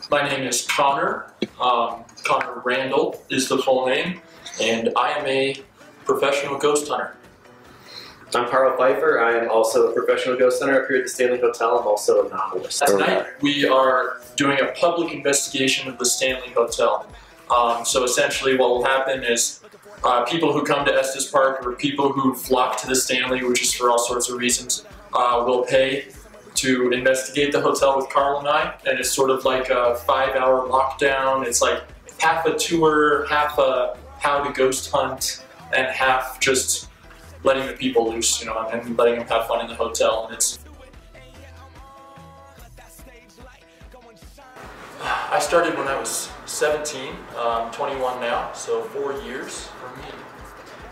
My name is Connor. Connor Randall is the full name, and I am a professional ghost hunter. I'm Carl Pfeiffer. I am also a professional ghost hunter up here at the Stanley Hotel. I'm also a novelist. Tonight we are doing a public investigation of the Stanley Hotel. So essentially what will happen is people who come to Estes Park or people who flock to the Stanley, which is for all sorts of reasons, will pay to investigate the hotel with Carl and I. And it's sort of like a 5-hour lockdown. It's like half a tour, half a how to ghost hunt, and half just letting the people loose, you know, and letting them have fun in the hotel. And I started when I was 17, 21 now, so 4 years for me.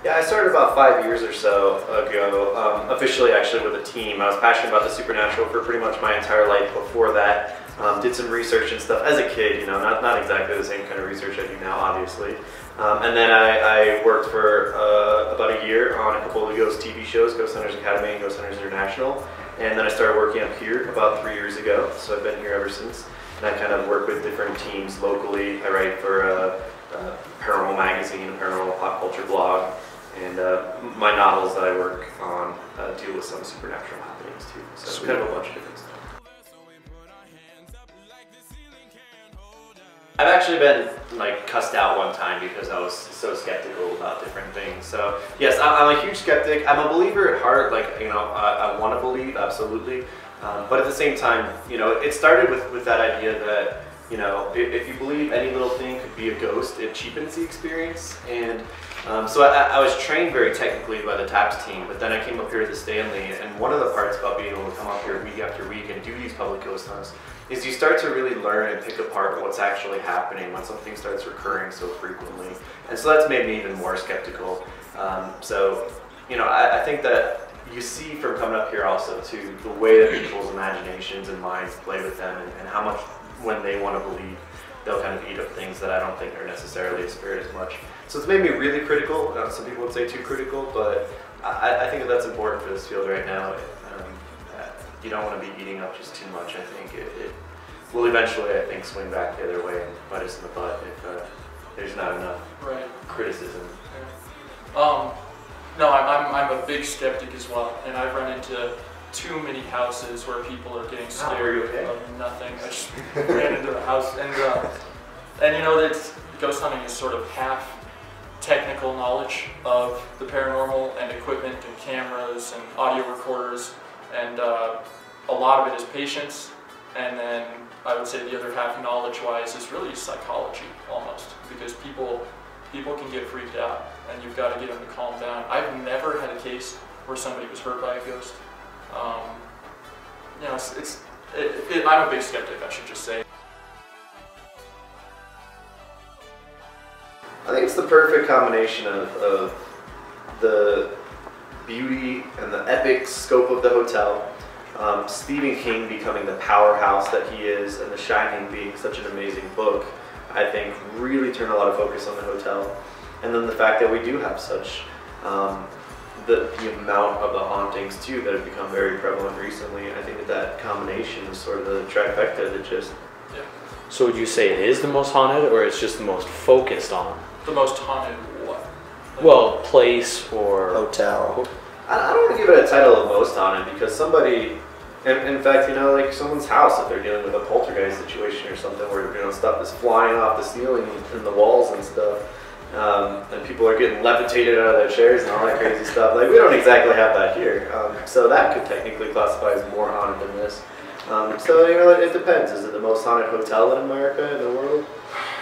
Yeah, I started about 5 years or so ago, officially actually with a team. I was passionate about the supernatural for pretty much my entire life before that. Did some research and stuff as a kid, you know, not exactly the same kind of research I do now, obviously. And then I worked for about a year on a couple of ghost TV shows, Ghost Hunters Academy and Ghost Hunters International. And then I started working up here about 3 years ago, so I've been here ever since. And I kind of work with different teams locally. I write for a paranormal magazine, a paranormal pop culture blog, and my novels that I work on deal with some supernatural happenings too. So kind of a bunch of different stuff. I've actually been like cussed out one time because I was so skeptical about different things. So yes, I'm a huge skeptic. I'm a believer at heart. Like, you know, I want to believe, absolutely. But at the same time, you know, it started with that idea that, you know, if you believe any little thing could be a ghost, it cheapens the experience. And so I was trained very technically by the TAPS team, but then I came up here to the Stanley, and one of the parts about being able to come up here week after week and do these public ghost hunts is you start to really learn and pick apart what's actually happening when something starts recurring so frequently. And so that's made me even more skeptical. So, you know, I think that you see from coming up here also to the way that people's imaginations and minds play with them, and how much when they want to believe, they'll kind of eat up things that I don't think are necessarily a spirit as much. So it's made me really critical. Some people would say too critical, but I think that that's important for this field right now. You don't want to be eating up just too much. I think it will eventually, I think, swing back the other way and bite us in the butt if there's not enough criticism. Yeah. No, I'm a big skeptic as well, and I've run into too many houses where people are getting scared of nothing. I just ran into the house, and you know, that's ghost hunting is sort of half technical knowledge of the paranormal and equipment and cameras and audio recorders, and a lot of it is patience, and then I would say the other half knowledge-wise is really psychology almost, because people can get freaked out, and you've got to get them to calm down. I've never had a case where somebody was hurt by a ghost. You know, I'm a big skeptic, I should just say. I think it's the perfect combination of the beauty and the epic scope of the hotel, Stephen King becoming the powerhouse that he is, and The Shining being such an amazing book, I think really turned a lot of focus on the hotel. And then the fact that we do have such the amount of the hauntings too that have become very prevalent recently. I think that combination is sort of the trifecta that just... Yeah. So would you say it is the most haunted, or it's just the most focused on? The most haunted what? Like, well, place or... hotel. I don't want to give it a title of most haunted, because somebody... In fact, you know, like someone's house, if they're dealing with a poltergeist situation or something where, you know, stuff is flying off the ceiling and the walls and stuff, and people are getting levitated out of their chairs and all that crazy stuff. Like, we don't exactly have that here. So that could technically classify as more haunted than this. So, you know, it depends. Is it the most haunted hotel in America, in the world?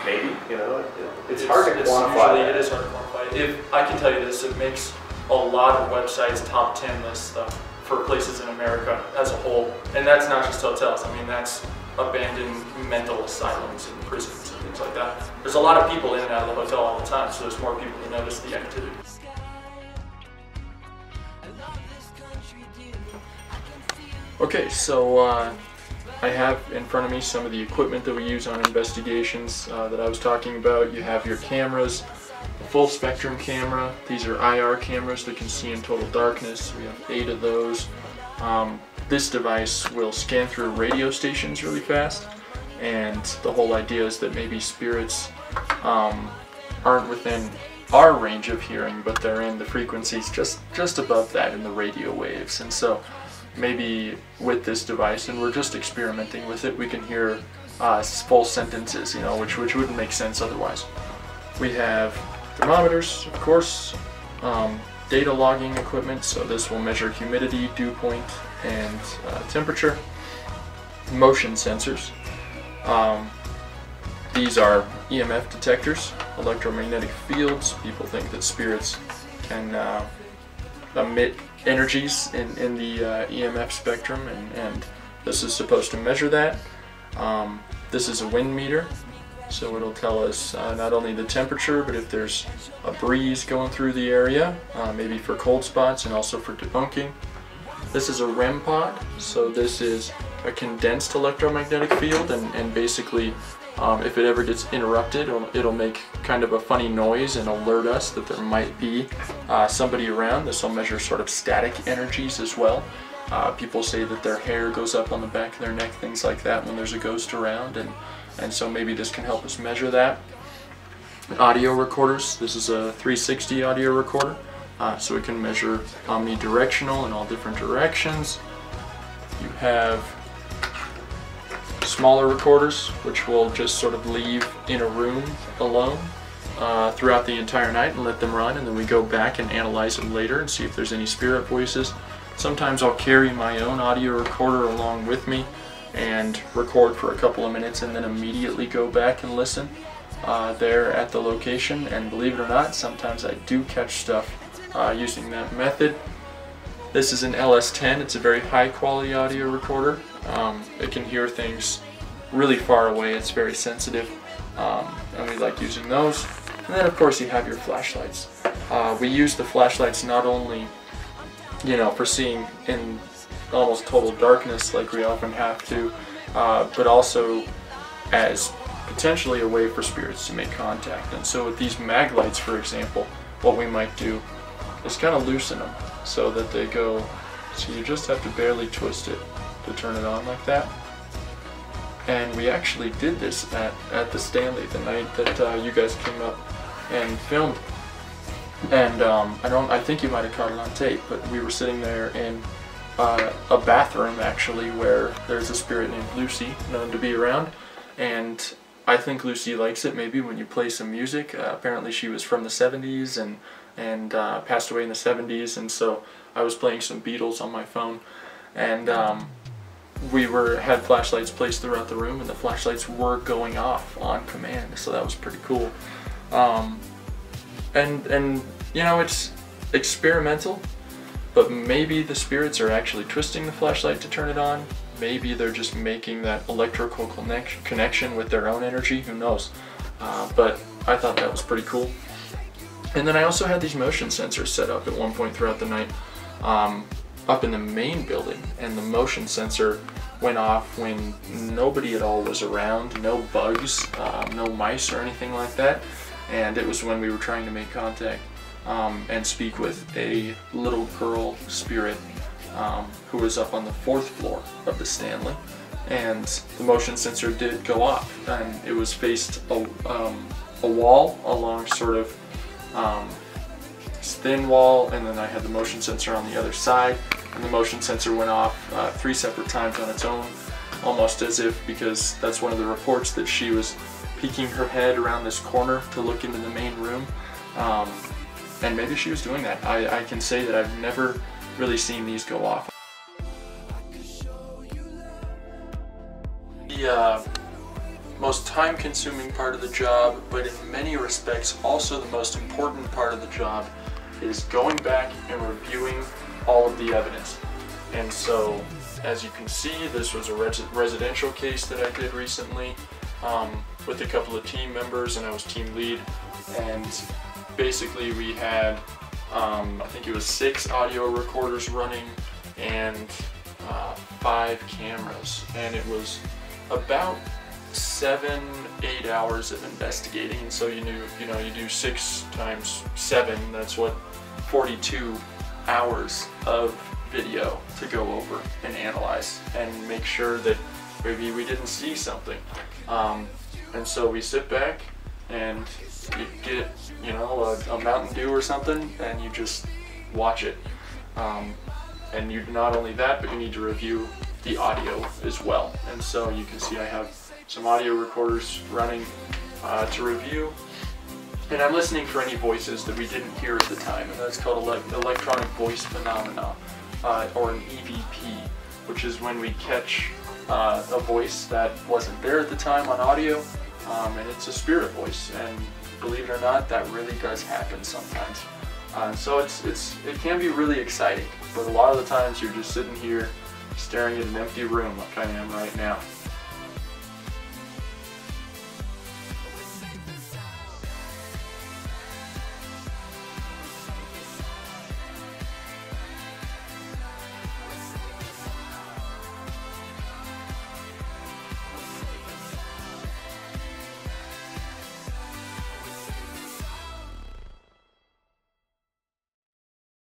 Maybe, you know. It's hard to quantify. It is hard to quantify. If I can tell you this, it makes a lot of websites top 10 lists for places in America as a whole. And that's not just hotels. I mean, that's abandoned mental asylums and prisons and things like that. There's a lot of people in and out of the hotel all the time, so there's more people who notice the activity. Okay, so I have in front of me some of the equipment that we use on investigations that I was talking about. You have your cameras, a full spectrum camera. These are IR cameras that can see in total darkness. We have 8 of those. This device will scan through radio stations really fast, and the whole idea is that maybe spirits aren't within our range of hearing, but they're in the frequencies just above that in the radio waves. And so maybe with this device, and we're just experimenting with it, we can hear full sentences, you know, which wouldn't make sense otherwise. We have thermometers, of course, data logging equipment, so this will measure humidity, dew point, and temperature. Motion sensors. These are EMF detectors, electromagnetic fields. People think that spirits can emit energies in the EMF spectrum, and this is supposed to measure that. This is a wind meter, so it'll tell us not only the temperature, but if there's a breeze going through the area, maybe for cold spots and also for debunking. This is a REM pod, so this is a condensed electromagnetic field, and basically if it ever gets interrupted, it'll make kind of a funny noise and alert us that there might be somebody around. This will measure sort of static energies as well. People say that their hair goes up on the back of their neck, things like that, when there's a ghost around, and so maybe this can help us measure that. Audio recorders. This is a 360 audio recorder, so it can measure omnidirectional in all different directions. You have smaller recorders, which will just sort of leave in a room alone throughout the entire night and let them run, and then we go back and analyze them later and see if there's any spirit voices. Sometimes I'll carry my own audio recorder along with me and record for a couple of minutes and then immediately go back and listen there at the location, and believe it or not, sometimes I do catch stuff using that method. This is an LS10. It's a very high quality audio recorder. It can hear things really far away. It's very sensitive, and we like using those. And then of course you have your flashlights. We use the flashlights not only, you know, for seeing in almost total darkness like we often have to, but also as potentially a way for spirits to make contact. And so with these mag lights, for example, what we might do is kind of loosen them so that they go, so you just have to barely twist it to turn it on like that. And we actually did this at the Stanley the night that you guys came up and filmed. And I think you might have caught it on tape, but we were sitting there in a bathroom actually where there's a spirit named Lucy known to be around, and I think Lucy likes it maybe when you play some music. Apparently she was from the 70s and passed away in the 70s, and so I was playing some Beatles on my phone, and we had flashlights placed throughout the room, and the flashlights were going off on command, so that was pretty cool. And you know, it's experimental, but maybe the spirits are actually twisting the flashlight to turn it on. Maybe they're just making that electrical connection with their own energy, who knows. But I thought that was pretty cool. And then I also had these motion sensors set up at one point throughout the night up in the main building, and the motion sensor went off when nobody at all was around, no bugs, no mice or anything like that, and it was when we were trying to make contact and speak with a little girl spirit who was up on the 4th floor of the Stanley, and the motion sensor did go off, and it was faced a wall along sort of thin wall, and then I had the motion sensor on the other side, and the motion sensor went off 3 separate times on its own, almost as if, because that's one of the reports, that she was peeking her head around this corner to look into the main room, and maybe she was doing that. I can say that I've never really seen these go off. The most time-consuming part of the job, but in many respects also the most important part of the job, is going back and reviewing all of the evidence. And so, as you can see, this was a residential case that I did recently with a couple of team members, and I was team lead, and basically we had I think it was 6 audio recorders running and 5 cameras, and it was about 7-8 hours of investigating. And so you do 6 times 7, that's what, 42 hours of video to go over and analyze and make sure that maybe we didn't see something. And so we sit back and you get, you know, a Mountain Dew or something, and you just watch it. And you not only that, but you need to review the audio as well. And so you can see I have some audio recorders running to review. And I'm listening for any voices that we didn't hear at the time, and that's called electronic voice phenomena, or an EVP, which is when we catch a voice that wasn't there at the time on audio, and it's a spirit voice. And believe it or not, that really does happen sometimes. So it can be really exciting, but a lot of the times you're just sitting here staring at an empty room like I am right now.